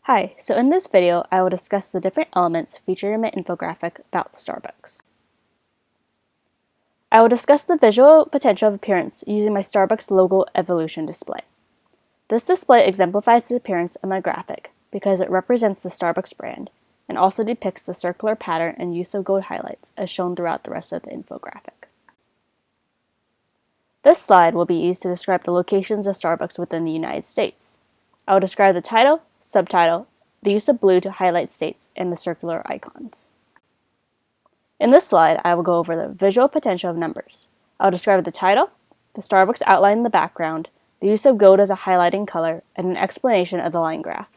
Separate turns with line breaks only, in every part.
Hi, so in this video, I will discuss the different elements featured in my infographic about Starbucks. I will discuss the visual potential of appearance using my Starbucks logo evolution display. This display exemplifies the appearance of my graphic because it represents the Starbucks brand and also depicts the circular pattern and use of gold highlights as shown throughout the rest of the infographic. This slide will be used to describe the locations of Starbucks within the United States. I will describe the title, subtitle, the use of blue to highlight states, and the circular icons. In this slide, I will go over the visual potential of numbers. I will describe the title, the Starbucks outline in the background, the use of gold as a highlighting color, and an explanation of the line graph.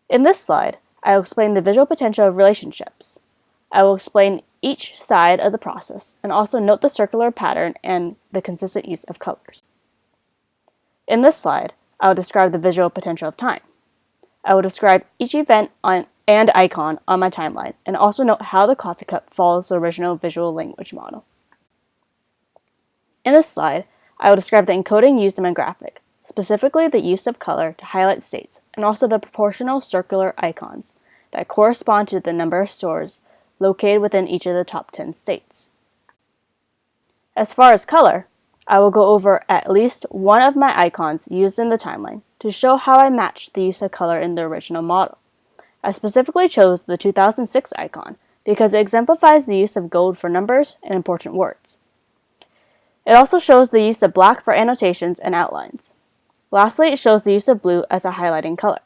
In this slide, I will explain the visual potential of relationships. I will explain each side of the process and also note the circular pattern and the consistent use of colors. In this slide, I will describe the visual potential of time. I will describe each event and icon on my timeline and also note how the coffee cup follows the original visual language model. In this slide, I will describe the encoding used in my graphic, specifically the use of color to highlight states and also the proportional circular icons that correspond to the number of stores located within each of the top 10 states. As far as color, I will go over at least one of my icons used in the timeline to show how I matched the use of color in the original model. I specifically chose the 2006 icon because it exemplifies the use of gold for numbers and important words. It also shows the use of black for annotations and outlines. Lastly, it shows the use of blue as a highlighting color.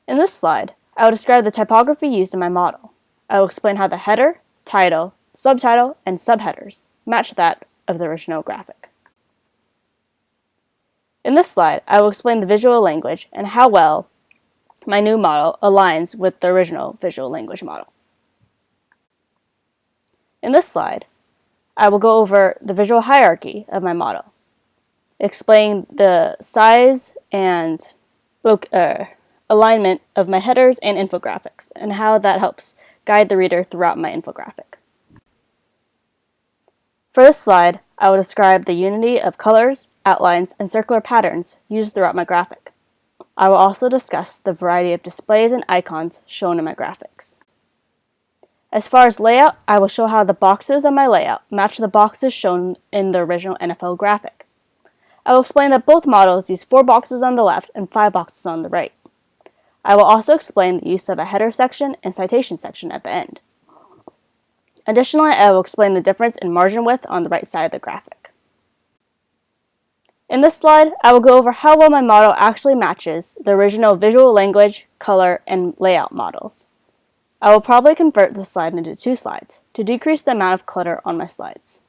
In this slide, I will describe the typography used in my model. I will explain how the header, title, subtitle, and subheaders match that of the original graphic. In this slide, I will explain the visual language and how well my new model aligns with the original visual language model. In this slide, I will go over the visual hierarchy of my model, explain the size and alignment of my headers and infographics, and how that helps guide the reader throughout my infographic. For this slide, I will describe the unity of colors, outlines, and circular patterns used throughout my graphic. I will also discuss the variety of displays and icons shown in my graphics. As far as layout, I will show how the boxes on my layout match the boxes shown in the original NFL graphic. I will explain that both models use 4 boxes on the left and 5 boxes on the right. I will also explain the use of a header section and citation section at the end. Additionally, I will explain the difference in margin width on the right side of the graphic. In this slide, I will go over how well my model actually matches the original visual language, color, and layout models. I will probably convert this slide into 2 slides to decrease the amount of clutter on my slides.